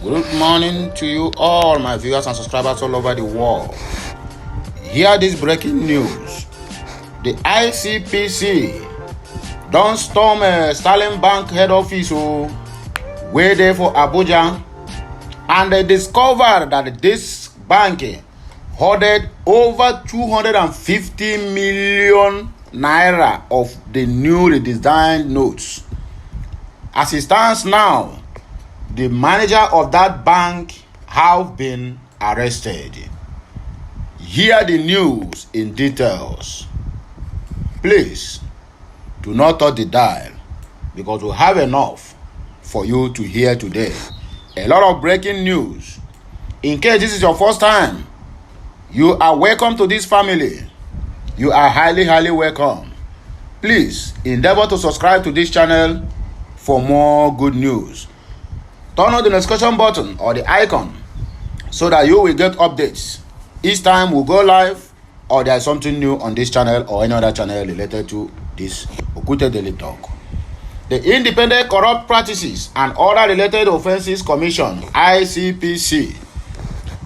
Good morning to you all, my viewers and subscribers all over the world. Hear this breaking news. The ICPC don't storm Sterling Bank head office way there for Abuja, and they discovered that this bank hoarded over 250 million naira of the newly redesigned notes. As it stands now, the manager of that bank have been arrested. Hear the news in details. Please do not touch the dial, because we have enough for you to hear today. A lot of breaking news. In case this is your first time, you are welcome to this family. You are highly welcome. Please endeavor to subscribe to this channel for more good news. Turn on the notification button or the icon so that you will get updates each time we go live or there is something new on this channel or any other channel related to this Okute Daily Talk. The Independent Corrupt Practices and Other Related Offences Commission, ICPC,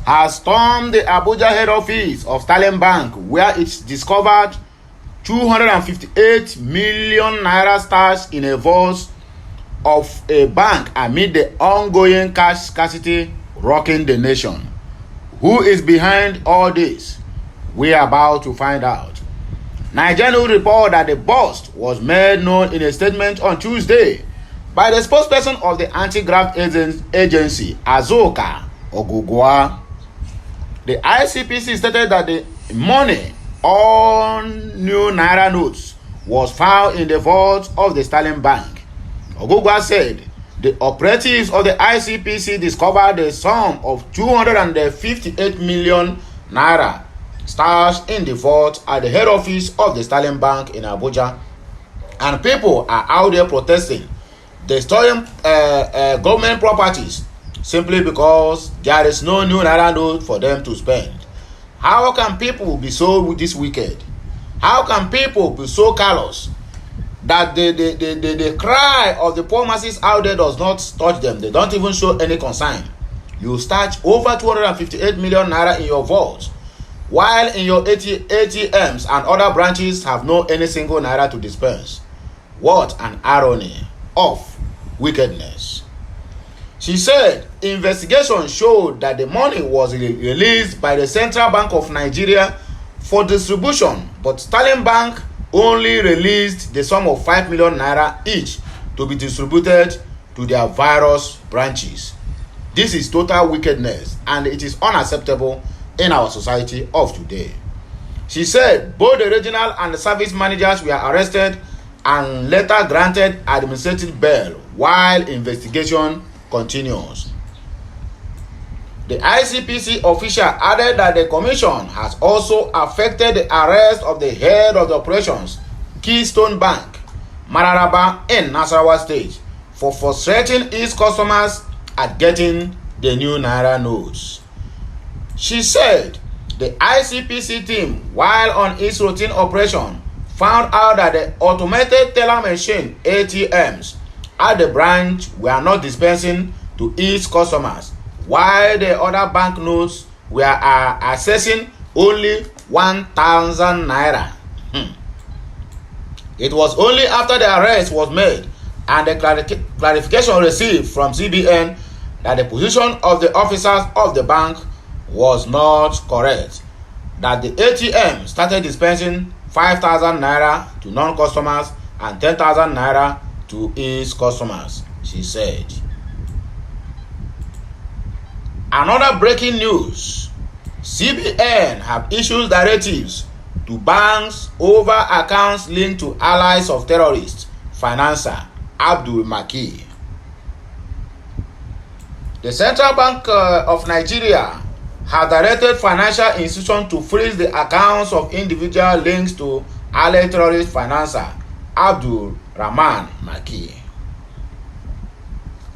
has stormed the Abuja head office of Sterling Bank, where it discovered 258 million naira stashed in a vault of a bank amid the ongoing cash scarcity rocking the nation. Who is behind all this? We are about to find out. Nigerian report that the bust was made known in a statement on Tuesday by the spokesperson of the anti-graft agency, Azoka Ogugwa. The ICPC stated that the money on new naira notes was found in the vault of the Sterling Bank. Ogugwa said the operatives of the ICPC discovered the sum of 258 million naira stashed in the vault at the head office of the Sterling Bank in Abuja, and people are out there protesting, destroying government properties simply because there is no new naira note for them to spend. How can people be so this wicked? How can people be so callous that the cry of the poor masses out there does not touch them? They don't even show any concern. You stash over 258 million naira in your vault, while in your ATMs and other branches have no any single naira to dispense. What an irony of wickedness. She said investigation showed that the money was released by the Central Bank of Nigeria for distribution, but Sterling Bank only released the sum of 5 million naira each to be distributed to their various branches. This is total wickedness, and it is unacceptable in our society of today. She said both the regional and the service managers were arrested and later granted administrative bail while investigation continues. The ICPC official added that the commission has also affected the arrest of the head of the operations, Keystone Bank, Mararaba in Nasarawa State, for frustrating its customers at getting the new naira notes. She said the ICPC team, while on its routine operation, found out that the automated teller machine ATMs at the branch were not dispensing to its customers, while the other banknotes were accessing only 1,000 naira. It was only after the arrest was made and the clarification received from CBN that the position of the officers of the bank was not correct, that the ATM started dispensing 5,000 naira to non-customers and 10,000 naira to its customers, she said. Another breaking news: CBN have issued directives to banks over accounts linked to allies of terrorists, financier Abdul Maki. The Central Bank of Nigeria has directed financial institutions to freeze the accounts of individual links to allied terrorist financier Abdul Rahman Maki.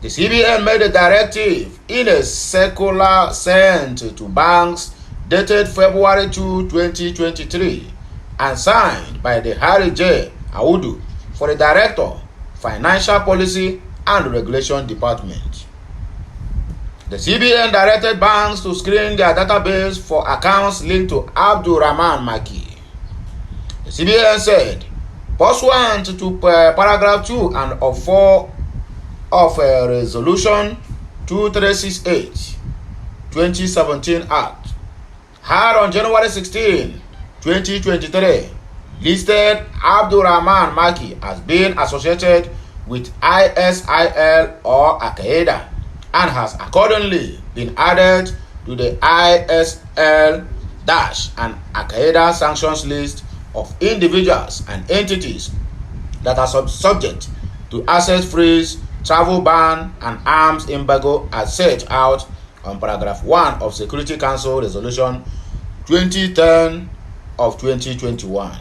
The CBN made a directive in a circular sent to banks dated February 2, 2023 and signed by the Harry J. Audu for the Director, Financial Policy and Regulation Department. The CBN directed banks to screen their database for accounts linked to Abdulrahman Maki. The CBN said, pursuant to paragraph 2 and of 4 of Resolution 2368, 2017 Act, had on January 16, 2023, listed Abdulrahman Maki as being associated with ISIL or Al-Qaeda, and has accordingly been added to the ISL- and Al-Qaeda sanctions list of individuals and entities that are subject to asset freeze, travel ban, and arms embargo as set out on paragraph 1 of Security Council Resolution 2010 of 2021.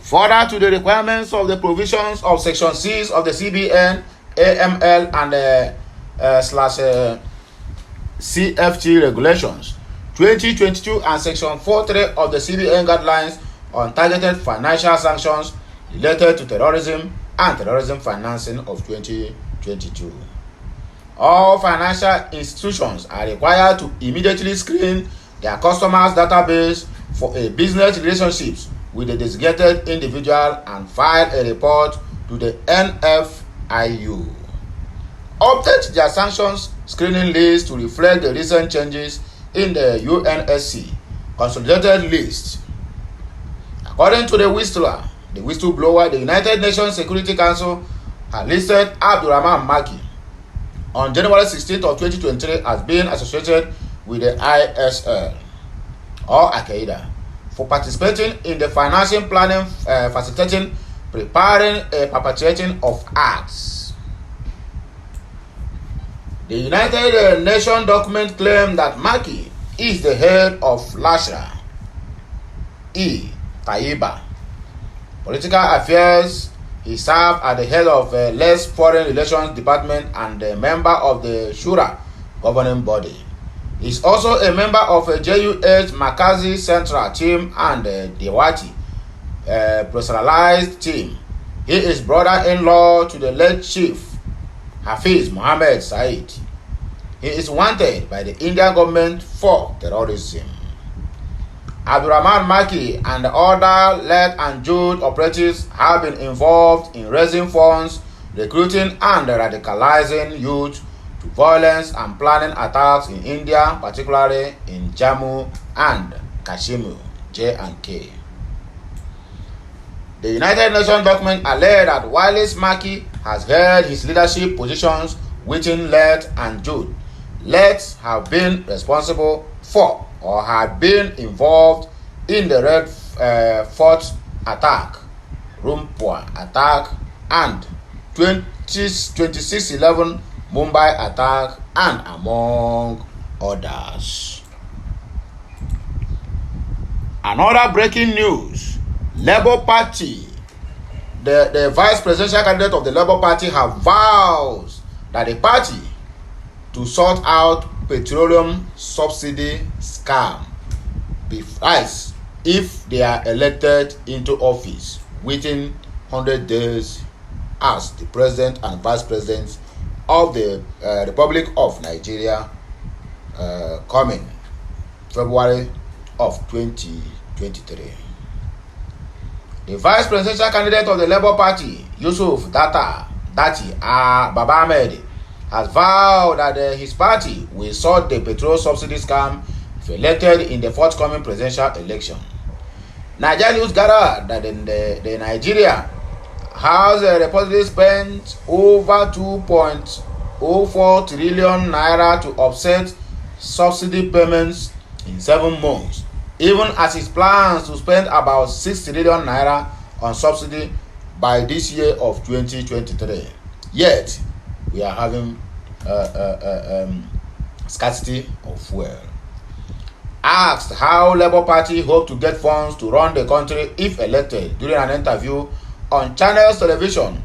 Further to the requirements of the provisions of Section 6 of the CBN, AML, and CFT regulations 2022 and Section 4.3 of the CBN guidelines on targeted financial sanctions related to terrorism and terrorism financing of 2022. All financial institutions are required to immediately screen their customers' database for a business relationships with a designated individual and file a report to the NFIU. Update their sanctions screening list to reflect the recent changes in the UNSC consolidated list. According to the whistleblower, the United Nations Security Council had listed Abdulrahman Maki on January 16th of 2023 as being associated with the ISL or Al-Qaeda for participating in the financing, planning, facilitating, preparing, perpetrating of acts. The United Nations document claimed that Maki is the head of Lasha Taiba Political Affairs. He served as the head of Les Foreign Relations Department and a member of the Shura governing body. He is also a member of a JUH Makazi Central Team and Dewati personalized team. He is brother-in-law to the late Chief Hafiz Mohammed Said. He is wanted by the Indian government for terrorism. Abdulrahman Maki and other led and jailed operatives have been involved in raising funds, recruiting and radicalizing youth to violence and planning attacks in India, particularly in Jammu and Kashmir, J&K. The United Nations document alleged that whilst Maki has held his leadership positions within Let and Jude, Let have been responsible for or had been involved in the Red Fort attack, Rumpur attack, and 26/11 Mumbai attack, and among others. Another breaking news: Labour Party, the vice presidential candidate of the Labour Party, have vowed that the party to sort out petroleum subsidy scam if they are elected into office within 100 days as the president and vice president of the Republic of Nigeria coming February of 2023. The vice presidential candidate of the Labour Party, Yusuf Dati Baba Ahmed, has vowed that his party will sort the petrol subsidy scam if elected in the forthcoming presidential election. Nigeria news gathered that the Nigeria has reportedly spent over 2.04 trillion naira to offset subsidy payments in 7 months, even as it plans to spend about 6 trillion naira on subsidy by this year of 2023. Yet, we are having scarcity of fuel. Asked how Labour Party hope to get funds to run the country if elected during an interview on Channels Television,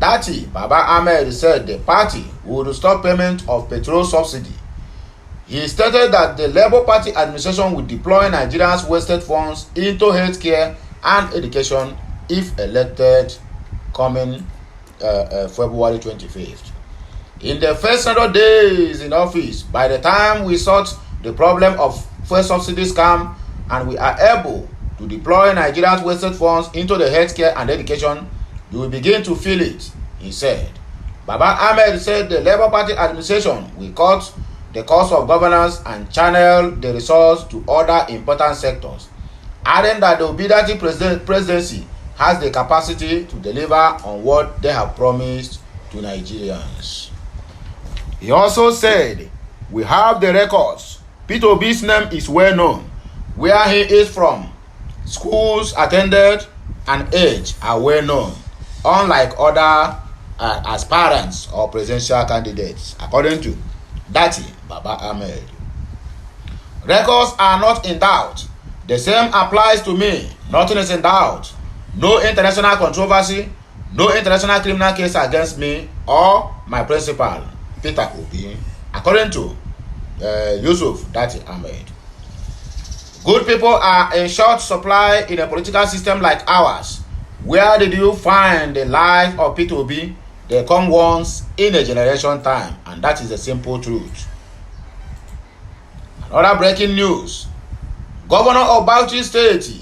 Dati Baba Ahmed said the party would stop payment of petrol subsidy. He stated that the Labour Party administration will deploy Nigerians' wasted funds into healthcare and education if elected coming February 25th. In the first 100 days in office, by the time we sort the problem of fuel subsidy scam and we are able to deploy Nigeria's wasted funds into the healthcare and education, you will begin to feel it, he said. Baba Ahmed said the Labour Party administration will cut the cost of governance and channel the resource to other important sectors, adding that the Obidati presidency has the capacity to deliver on what they have promised to Nigerians. He also said, we have the records. Peter Obi's name is well known. Where he is from, schools attended, and age are well known, unlike other aspirants or presidential candidates, according to Dati Baba Ahmed. Records are not in doubt. The same applies to me. Nothing is in doubt. No international controversy, no international criminal case against me or my principal, Peter Obi, according to Yusuf Dati Ahmed. Good people are in short supply in a political system like ours. Where did you find the life of Peter Obi? They come once in a generation time, and that is the simple truth. Another breaking news. Governor of Bauchi State,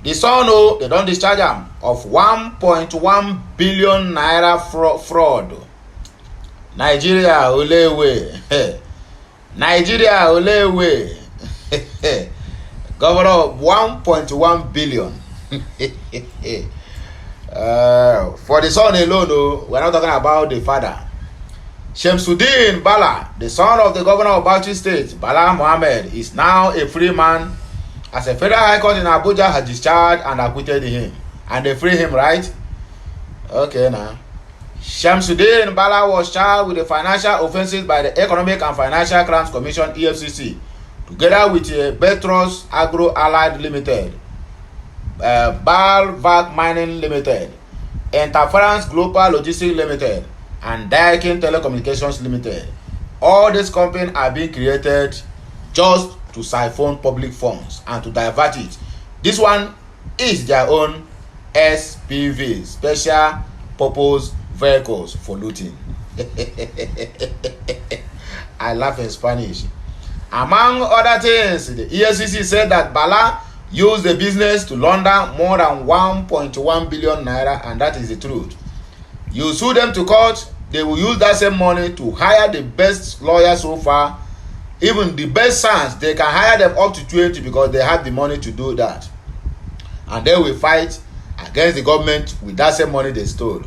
the son they don't discharge him of 1.1 billion naira fraud. Nigeria olewe. Nigeria olewe. Governor of 1.1 billion. For the son alone, we're not talking about the father. Shamsuddin Bala, the son of the governor of Bauchi State, Bala Mohammed, is now a free man as a federal high court in Abuja has discharged and acquitted him. And they free him, right? Okay, now. Shamsuddin Bala was charged with the financial offenses by the Economic and Financial Crimes Commission, EFCC, together with Betros Agro Allied Limited, Balvac Mining Limited, Interference Global Logistics Limited, and Daikin Telecommunications Limited. All these companies are being created just to siphon public funds and to divert it. This one is their own SPV, Special Purpose Vehicles for looting. I laugh in Spanish. Among other things, the EFCC said that Bala used the business to launder more than 1.1 billion naira, and that is the truth. You sue them to court, they will use that same money to hire the best lawyers so far. Even the best sons, they can hire them up to 20 because they have the money to do that. And they will fight against the government with that same money they stole.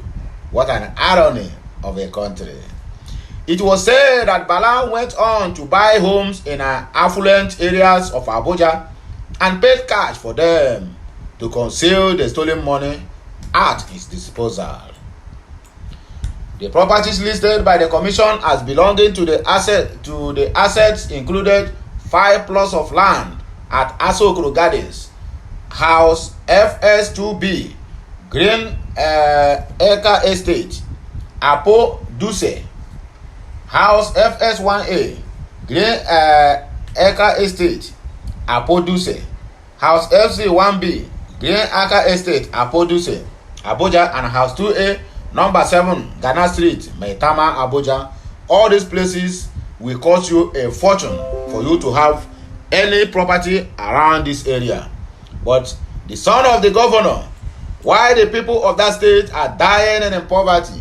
What an irony of a country. It was said that Bala went on to buy homes in affluent areas of Abuja and paid cash for them to conceal the stolen money at his disposal. The properties listed by the commission as belonging to the assets included 5 plots of land at Asokoro Gardens, House FS2B, Green Eka Estate, Apo Duse, House FS1A, Green Eka Estate, Apo Duse, House FC1B, Green Eka Estate, Apo Duse, Abuja, and House 2A, number 7, Ghana Street, Maitama, Abuja. All these places will cost you a fortune for you to have any property around this area. But the son of the governor, why the people of that state are dying in poverty,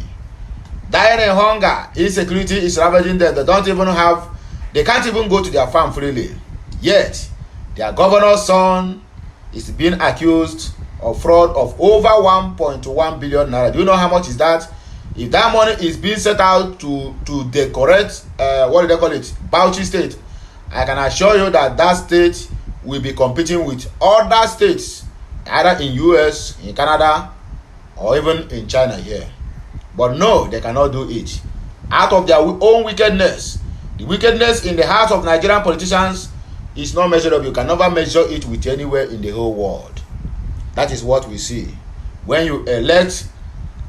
dying in hunger, insecurity is ravaging them. They can't even go to their farm freely. Yet, their governor's son is being accused of fraud of over 1.1 billion naira. Do you know how much is that? If that money is being set out to the correct, what do they call it, Bauchi State, I can assure you that that state will be competing with other states, either in US, in Canada, or even in China here. But no, they cannot do it. Out of their own wickedness, the wickedness in the hearts of Nigerian politicians is not measurable. You can never measure it with anywhere in the whole world. That is what we see when you elect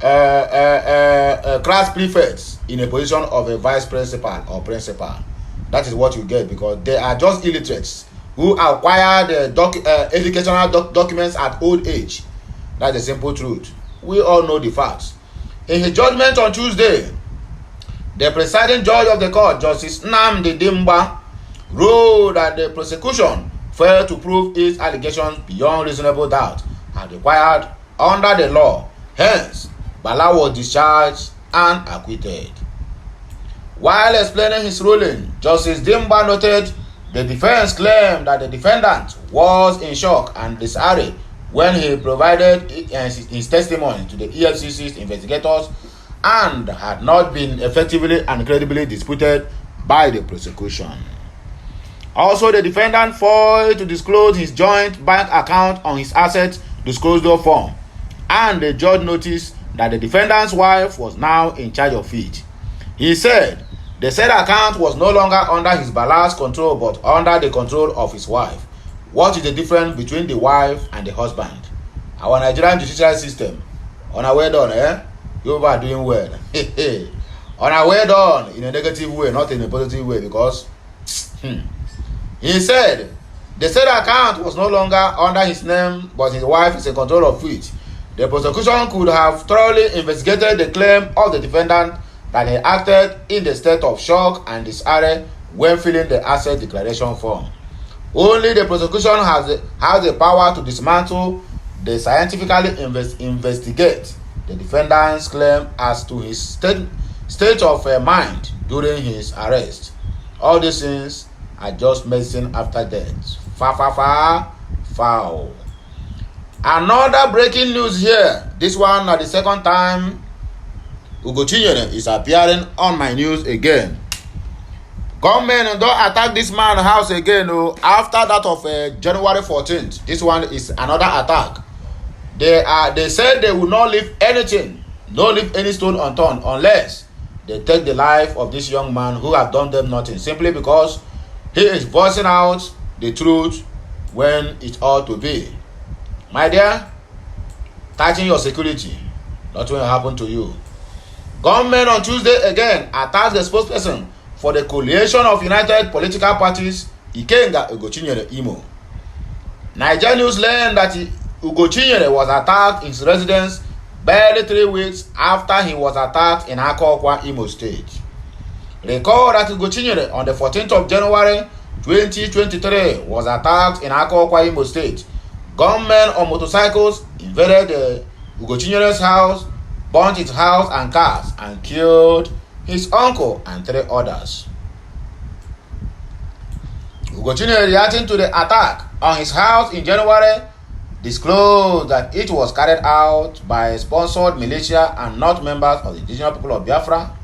class prefects in a position of a vice principal or principal. That is what you get, because they are just illiterates who acquire the educational documents at old age. That's the simple truth. We all know the facts. In his judgment on Tuesday, The presiding judge of the court, Justice Nnamdi Dimba, ruled that the prosecution failed to prove its allegations beyond reasonable doubt as required under the law. Hence, Bala was discharged and acquitted. While explaining his ruling, Justice Dimba noted the defense claimed that the defendant was in shock and disarray when he provided his testimony to the EFCC's investigators and had not been effectively and credibly disputed by the prosecution. Also, the defendant failed to disclose his joint bank account on his asset disclosure form, and the judge noticed that the defendant's wife was now in charge of it. He said the said account was no longer under his Bala's control but under the control of his wife. What is the difference between the wife and the husband? Our Nigerian judicial system. On our way done, you are doing well. On our way done in a negative way, not in a positive way, because he said the said account was no longer under his name, but his wife is in control of it. The prosecution could have thoroughly investigated the claim of the defendant that he acted in the state of shock and disarray when filling the asset declaration form. Only the prosecution has the power to dismantle the scientifically investigate the defendant's claim as to his state of mind during his arrest. All these things are just medicine after death. Foul. Another breaking news here. This one at the second time Ugo Chinyere is appearing on my news again. Government don't attack this man's house again. After that of January 14th, this one is another attack. They said they will not leave anything, not leave any stone unturned unless they take the life of this young man who have done them nothing, simply because he is voicing out the truth when it ought to be. My dear, tighten your security. Nothing will happen to you. Government on Tuesday again attacked the spokesperson for the coalition of united political parties, Ikenga Ugo Chinyere Imo. Nigeria News learned that Ugo Chinyere was attacked in his residence barely 3 weeks after he was attacked in Akokwa, Imo State. Recall that Ugo Chinyere on the 14th of January 2023 was attacked in Akokwa, Imo State. Gunmen on motorcycles invaded Ugo Chinyere's house, burnt his house and cars, and killed his uncle and 3 others. Ugo Chinyere, reacting to the attack on his house in January, disclosed that it was carried out by a sponsored militia and not members of the indigenous people of Biafra,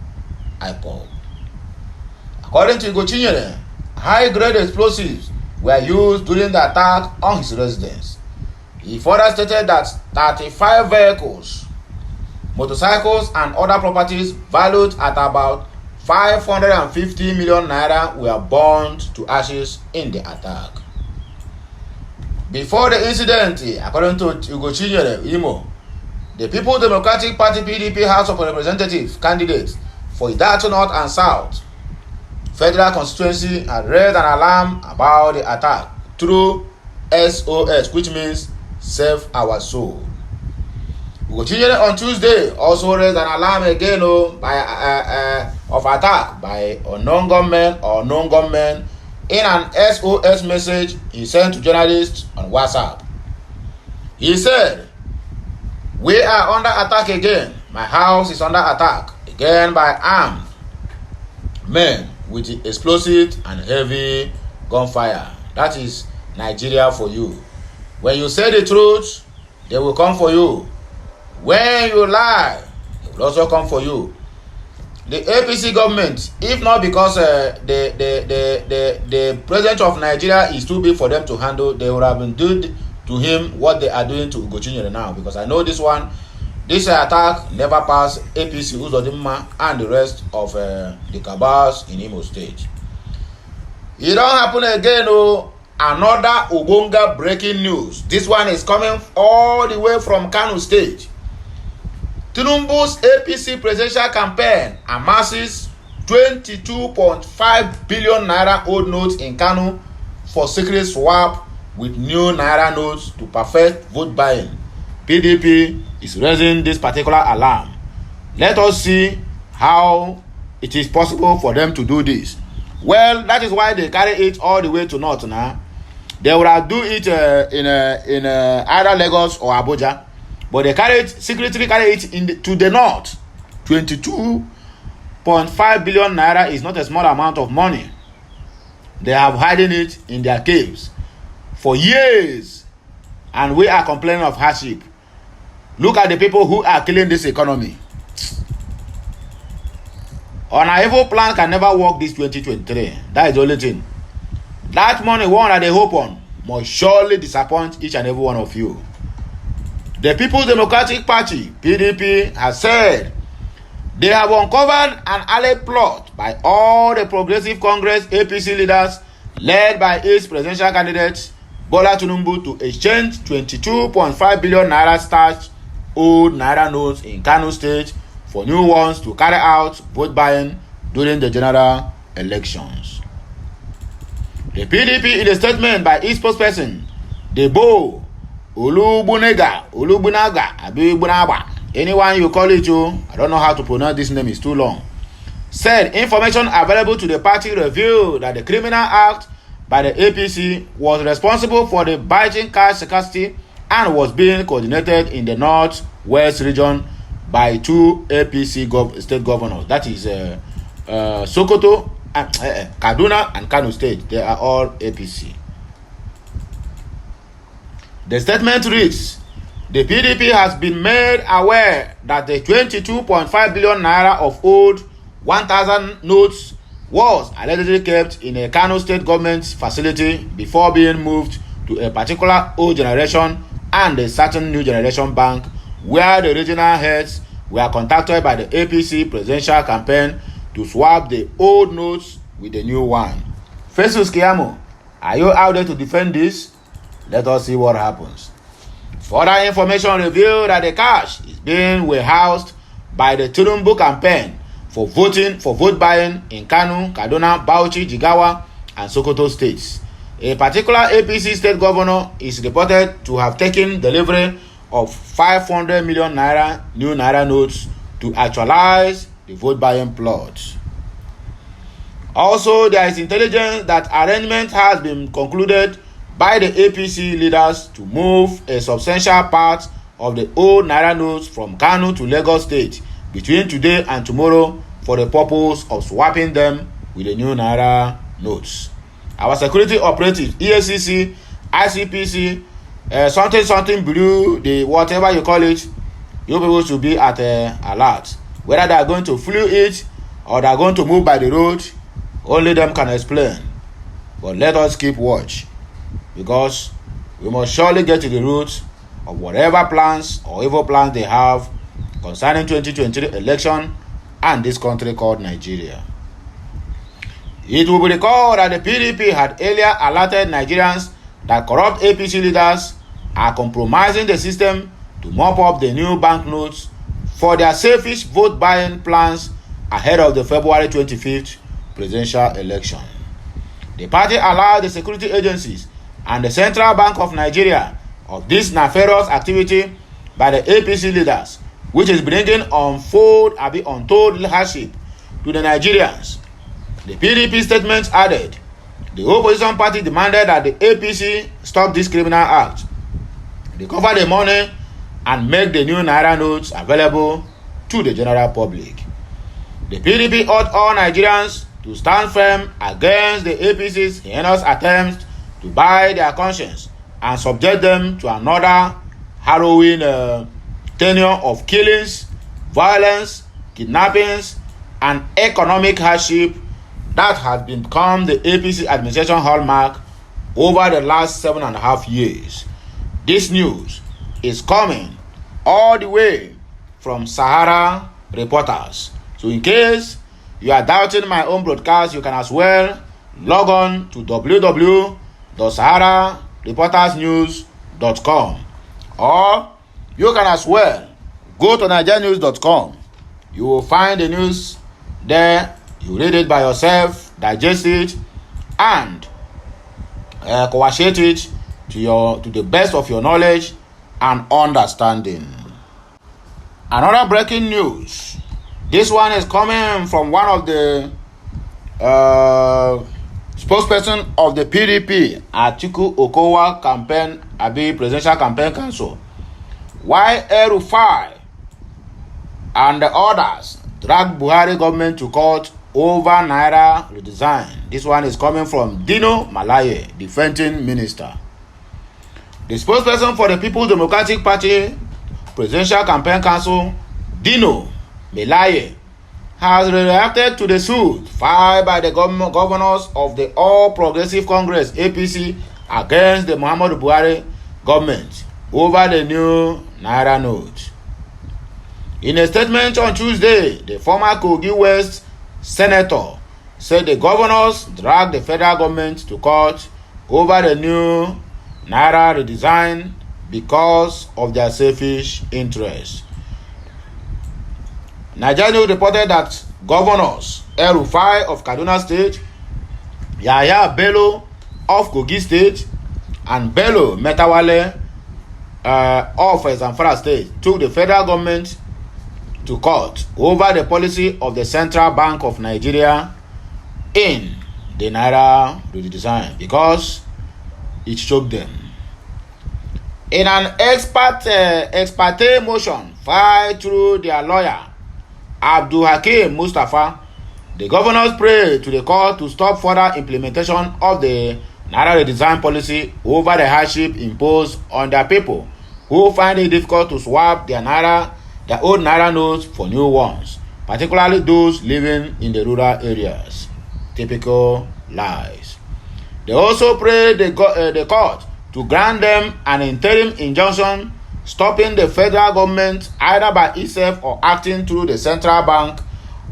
IPOB. According to Ugo Chinyere, high-grade explosives were used during the attack on his residence. He further stated that 35 vehicles, motorcycles, and other properties valued at about 550 million naira were burned to ashes in the attack. Before the incident, according to Ugo Chinyere Imo, the People's Democratic Party PDP House of Representatives candidates for Idato North and South Federal Constituency had raised an alarm about the attack through SOS, which means Save Our Soul. Ugo Chinyere on Tuesday also raised an alarm again of attack by unknown gunmen in an SOS message he sent to journalists on WhatsApp. He said, "We are under attack again. My house is under attack again by armed men with explosive and heavy gunfire." That is Nigeria for you. When you say the truth, they will come for you. When you lie, they will also come for you. The APC government, if not because the president of Nigeria is too big for them to handle, they would have been doing to him what they are doing to Ugo Chinyere now. Because I know this attack never passed APC, Uzodimma, and the rest of the cabals in Imo State. It don't happen again. Another Ubonga breaking news. This one is coming all the way from Kano State. Tinubu's APC presidential campaign amasses 22.5 billion naira old notes in Kano for secret swap with new naira notes to perfect vote buying. PDP is raising this particular alarm. Let us see how it is possible for them to do this. Well, that is why they carry it all the way to north now. They would have do it in either Lagos or Abuja, but they secretly carry it to the north. 22.5 billion naira is not a small amount of money. They have hidden it in their caves for years, and we are complaining of hardship. Look at the people who are killing this economy. On our evil plan can never work this 2023. That is the only thing. That money one that they hope on must surely disappoint each and every one of you. The People's Democratic Party, PDP, has said they have uncovered an alleged plot by all the Progressive Congress APC leaders led by its presidential candidate Bola Tinubu to exchange 22.5 billion naira stashed old naira notes in Kano State for new ones to carry out vote buying during the general elections. The PDP, in a statement by its spokesperson, Debo Olubunaga, anyone you call it, I don't know how to pronounce this name, it's too long, said information available to the party revealed that the criminal act by the APC was responsible for the biting cash scarcity and was being coordinated in the northwest region by two APC state governors. That is Sokoto, Kaduna, and Kano State. They are all APC. The statement reads, the PDP has been made aware that the 22.5 billion naira of old 1,000 notes was allegedly kept in a Kano State government facility before being moved to a particular old generation and a certain new generation bank, where the regional heads were contacted by the APC presidential campaign to swap the old notes with the new one. Festus Keyamo, are you out there to defend this? Let us see what happens. Further information revealed that the cash is being warehoused by the Tinubu campaign for vote buying in Kano, Kaduna, Bauchi, Jigawa, and Sokoto states. A particular APC state governor is reported to have taken delivery of 500 million naira new naira notes to actualize the vote buying plot. Also, there is intelligence that arrangement has been concluded by the APC leaders to move a substantial part of the old naira notes from Kano to Lagos State between today and tomorrow for the purpose of swapping them with the new naira notes. Our security operatives, EFCC, ICPC, something blue, the whatever you call it, you people should be at alert. Whether they are going to flew it or they are going to move by the road, only them can explain. But let us keep watch, because we must surely get to the root of whatever plans or evil plans they have concerning 2023 election and this country called Nigeria. It will be recalled that the PDP had earlier alerted Nigerians that corrupt APC leaders are compromising the system to mop up the new banknotes for their selfish vote buying plans ahead of the February 25th presidential election. The party allowed the security agencies and the Central Bank of Nigeria of this nefarious activity by the APC leaders, which is bringing untold hardship to the Nigerians. The PDP statement added, the opposition party demanded that the APC stop this criminal act, recover the money, and make the new naira notes available to the general public. The PDP urged all Nigerians to stand firm against the APC's heinous attempts to buy their conscience and subject them to another harrowing tenure of killings, violence, kidnappings, and economic hardship that has become the APC administration hallmark over the last 7.5 years. This news is coming all the way from Sahara Reporters. So in case you are doubting my own broadcast, you can as well log on to www.saharareportersnews.com, or you can as well go to nigerianews.com. You will find the news there. You read it by yourself, digest it, and coagulate it to the best of your knowledge and understanding. Another breaking news. This one is coming from one of the spokesperson of the PDP, Atiku Okowa campaign, presidential campaign council. Why El-Rufai and the others drag Buhari government to court over naira redesign. This one is coming from Dino Malaye, defending minister. The spokesperson for the People's Democratic Party Presidential Campaign Council, Dino Malaye, has reacted to the suit filed by the governors of the All Progressive Congress (APC) against the Muhammadu Buhari government over the new naira note. In a statement on Tuesday, the former Kogi West senator said the governors dragged the federal government to court over the new naira redesign because of their selfish interests. Nigeria reported that governors El-Rufai of Kaduna State, Yahaya Bello of Kogi State, and Bello Metawale of Zamfara State took the federal government to court over the policy of the Central Bank of Nigeria in the naira redesign because it choked them. In an ex parte motion filed through their lawyer, Abdul Hakim Mustafa, the governors prayed to the court to stop further implementation of the naira redesign policy over the hardship imposed on their people who find it difficult to swap their old naira notes for new ones, particularly those living in the rural areas. Typical lies. They also prayed the court to grant them an interim injunction stopping the federal government either by itself or acting through the Central Bank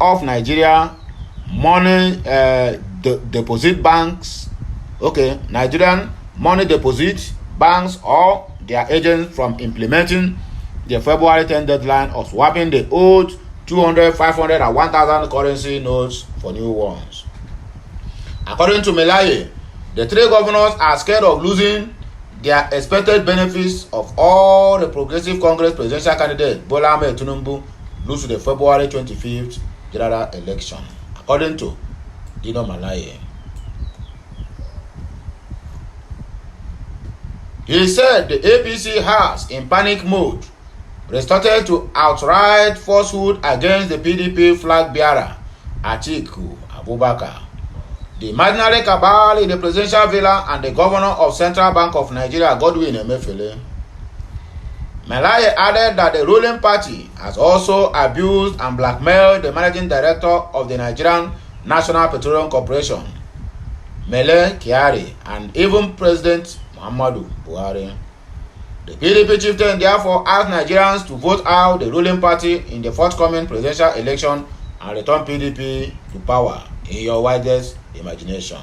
of Nigeria money deposit banks, Nigerian money deposit banks or their agents from implementing the February 10 deadline of swapping the old 200, 500, and 1,000 currency notes for new ones. According to Melaye, the three governors are scared of losing their expected benefits of all the Progressive Congress presidential candidate Bola Ahmed Tinubu lose to the February 25th general election, according to Dino Malaye. He said the APC has, in panic mode, resorted to outright falsehood against the PDP flag bearer, Atiku Abubakar, the imaginary cabal in the presidential villa, and the governor of Central Bank of Nigeria, Godwin Emefiele. Malaye added that the ruling party has also abused and blackmailed the managing director of the Nigerian National Petroleum Corporation, Mele Kyari, and even President Muhammadu Buhari. The PDP chieftain therefore asked Nigerians to vote out the ruling party in the forthcoming presidential election and return PDP to power in your widest imagination.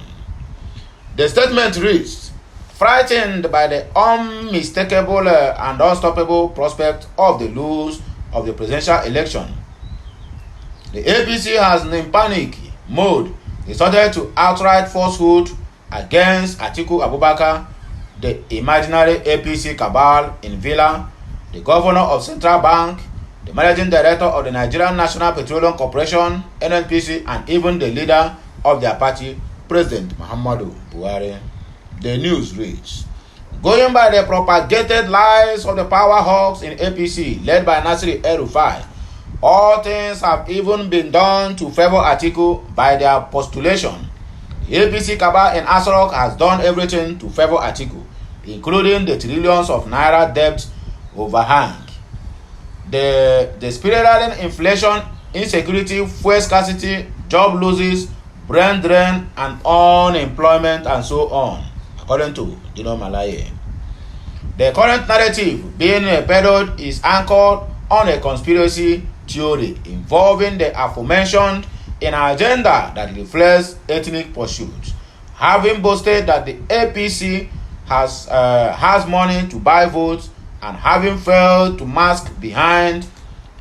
The statement reads, frightened by the unmistakable and unstoppable prospect of the loss of the presidential election, the APC has in panic mode resorted to outright falsehood against Atiku Abubakar, the imaginary APC cabal in Villa, the governor of Central Bank, the managing director of the Nigerian National Petroleum Corporation, NNPC, and even the leader of their party, President Muhammadu Buhari. The news reads, going by the propagated lies of the power hawks in APC, led by Nasir El-Rufai, all things have even been done to favor Atiku by their postulation. The APC cabal in Asarok has done everything to favor Atiku, including the trillions of naira debt overhang, the spiraling inflation, insecurity, fuel scarcity, job losses, brain drain, and unemployment, and so on, according to Dino Malaye. The current narrative being peddled is anchored on a conspiracy theory involving the aforementioned in an agenda that reflects ethnic pursuits, having boasted that the APC has money to buy votes and having failed to mask behind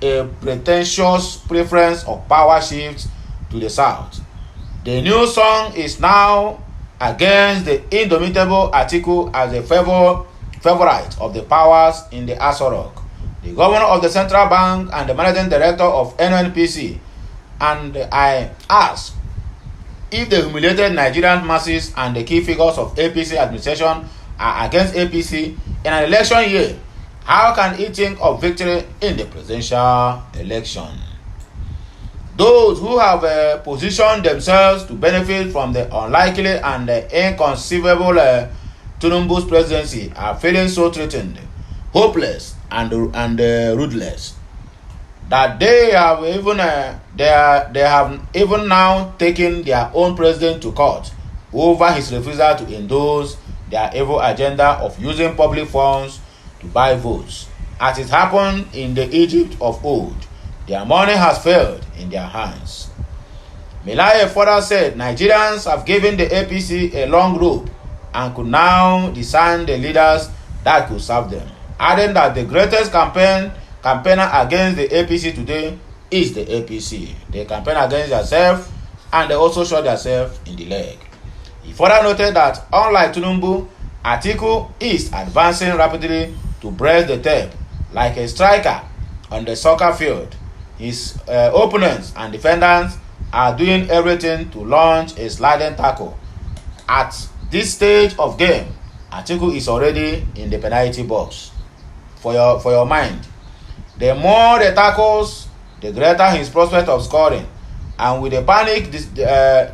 a pretentious preference of power shifts to the south. The new song is now against the indomitable Atiku as a favorite of the powers in the Aso Rock, the governor of the Central Bank and the managing director of NNPC, And I ask, if the humiliated Nigerian masses and the key figures of APC administration are against APC in an election year, how can he think of victory in the presidential election? Those who have positioned themselves to benefit from the unlikely and inconceivable Tinubu's presidency are feeling so threatened, hopeless, and ruthless that they have even now taken their own president to court over his refusal to endorse their evil agenda of using public funds to buy votes. As it happened in the Egypt of old, their money has failed in their hands. Melaye further said Nigerians have given the APC a long rope and could now discern the leaders that could serve them, adding that the greatest campaigner against the APC today is the APC. They campaign against themselves and they also shot themselves in the leg. He further noted that unlike Tinubu, Atiku is advancing rapidly to break the tape like a striker on the soccer field. His opponents and defenders are doing everything to launch a sliding tackle. At this stage of game, Atiku is already in the penalty box. For your mind, the more the tackles, the greater his prospect of scoring. And with the panic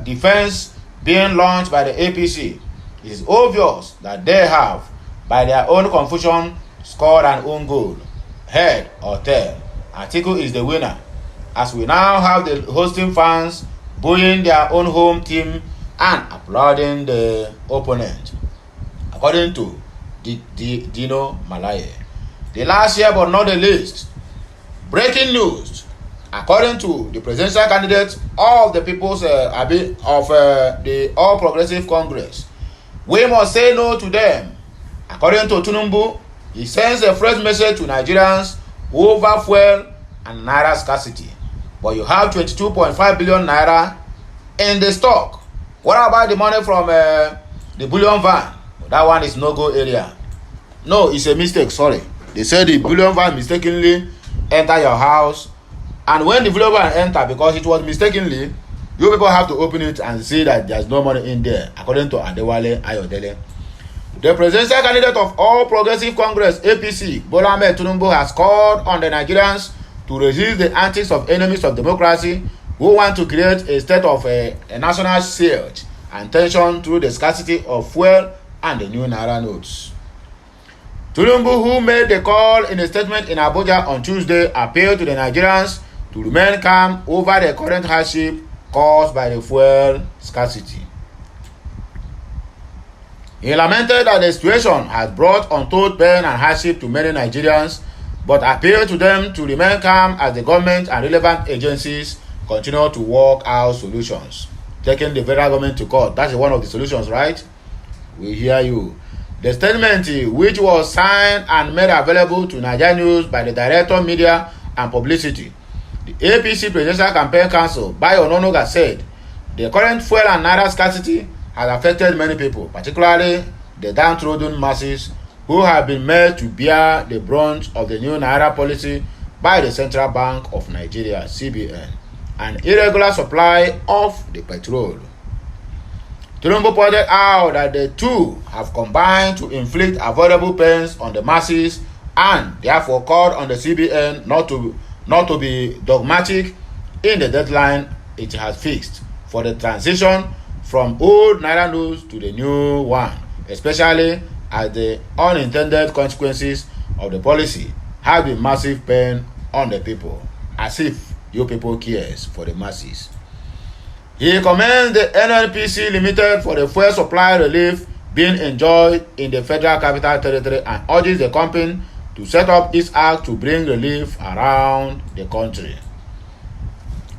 defense being launched by the APC, it is obvious that they have, by their own confusion, scored an own goal, head or tail. Atiku is the winner, as we now have the hosting fans booing their own home team and applauding the opponent. According to Dino Malaye. The last year but not the least, breaking news. According to the presidential candidate of the People's the All Progressive Congress, we must say no to them. According to Tinubu, he sends a fresh message to Nigerians over fuel and naira scarcity. But you have 22.5 billion naira in the stock. What about the money from the bullion van? That one is no-go area. No, it's a mistake, sorry. They said the bullion van mistakenly enter your house, and when the bullion van enter, because it was mistakenly, you people have to open it and see that there's no money in there, according to Adewale Ayodele. The presidential candidate of All Progressive Congress, APC, Bola Ahmed Tinubu, has called on the Nigerians to resist the antics of enemies of democracy who want to create a state of a national siege and tension through the scarcity of fuel and the new naira notes. Tinubu, who made the call in a statement in Abuja on Tuesday, appealed to the Nigerians to remain calm over the current hardship caused by the fuel scarcity. He lamented that the situation has brought untold pain and hardship to many Nigerians, but appealed to them to remain calm as the government and relevant agencies continue to work out solutions. Taking the federal government to court, that's one of the solutions, right? We hear you. The statement, which was signed and made available to Nigeria News by the Director of Media and Publicity, the APC Presidential Campaign Council, Bayo Ononuga, said the current fuel and naira scarcity has affected many people, particularly the downtrodden masses who have been made to bear the brunt of the new naira policy by the Central Bank of Nigeria, CBN, and irregular supply of the petrol. Tinubu pointed out that the two have combined to inflict avoidable pains on the masses and therefore called on the CBN not to be dogmatic in the deadline it has fixed for the transition from old naira notes to the new one, especially as the unintended consequences of the policy have been massive pain on the people, as if you people cares for the masses. He commends the NNPC Limited for the fuel supply relief being enjoyed in the Federal Capital Territory and urges the company to set up its act to bring relief around the country.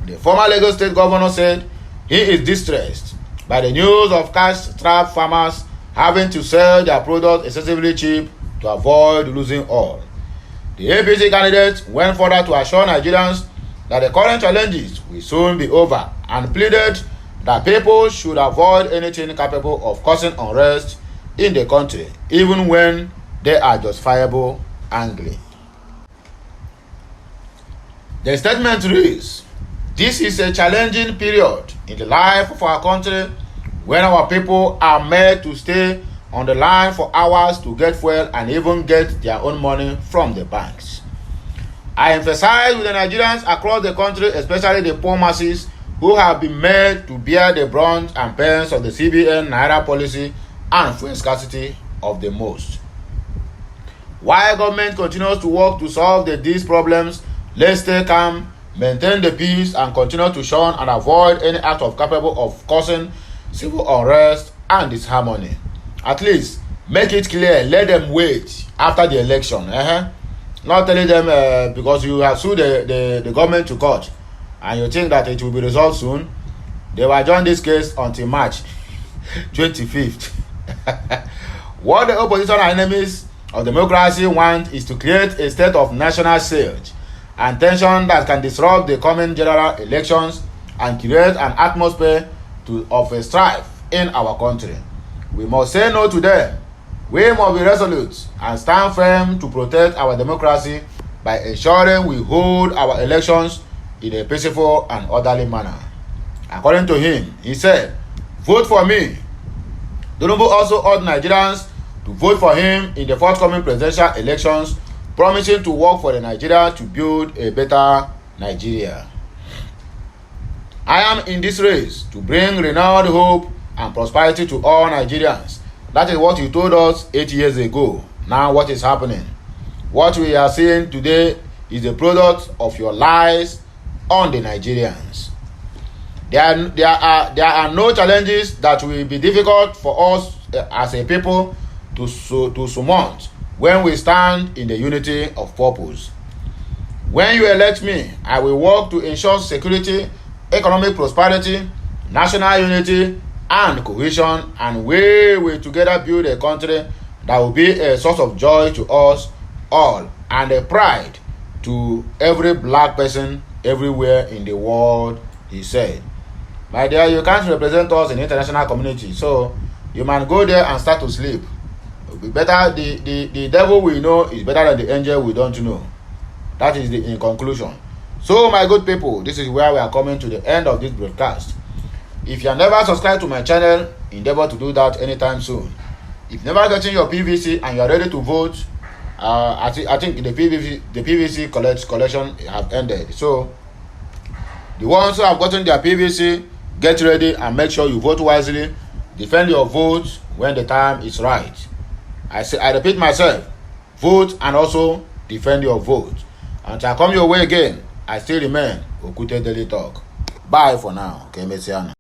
The former Lagos State Governor said he is distressed by the news of cash-strapped farmers having to sell their products excessively cheap to avoid losing all. The APC candidate went further to assure Nigerians that the current challenges will soon be over and pleaded that people should avoid anything capable of causing unrest in the country, even when they are justifiable angry. The statement reads, This is a challenging period in the life of our country when our people are made to stay on the line for hours to get fuel and even get their own money from the banks. I emphasize with the Nigerians across the country, especially the poor masses who have been made to bear the brunt and pains of the CBN naira policy and fuel scarcity of the most. While government continues to work to solve these problems, let's stay calm, maintain the peace, and continue to shun and avoid any act of capable of causing civil unrest and disharmony. At least make it clear, let them wait after the election. Not telling them because you have sued the government to court and you think that it will be resolved soon. They will adjourn this case until March 25th. What the opposition and enemies of democracy want is to create a state of national siege and tension that can disrupt the coming general elections and create an atmosphere of a strife in our country. We must say no to them. We must be resolute and stand firm to protect our democracy by ensuring we hold our elections in a peaceful and orderly manner. According to him, he said, "Vote for me." Tinubu also urged Nigerians to vote for him in the forthcoming presidential elections, promising to work for the Nigeria to build a better Nigeria. I am in this race to bring renewed hope and prosperity to all Nigerians. That is what he told us 8 years ago. Now what is happening? What we are seeing today is the product of your lies on the Nigerians. There are no challenges that will be difficult for us as a people to surmount when we stand in the unity of purpose. When you elect me, I will work to ensure security, economic prosperity, national unity, and cohesion, and we will together build a country that will be a source of joy to us all and a pride to every black person everywhere in the world, he said. My dear, you can't represent us in the international community, so you might go there and start to sleep. It will be better, the devil we know is better than the angel we don't know. That is in conclusion. So my good people, this is where we are coming to the end of this broadcast. If you are never subscribed to my channel, endeavor to do that anytime soon. If never getting your PVC and you are ready to vote, I think the PVC collection have ended. So the ones who have gotten their PVC, get ready and make sure you vote wisely. Defend your vote when the time is right. I repeat myself, vote and also defend your vote. Until I come your way again, I still remain Okute Daily Talk. Bye for now. Okay, Messiana.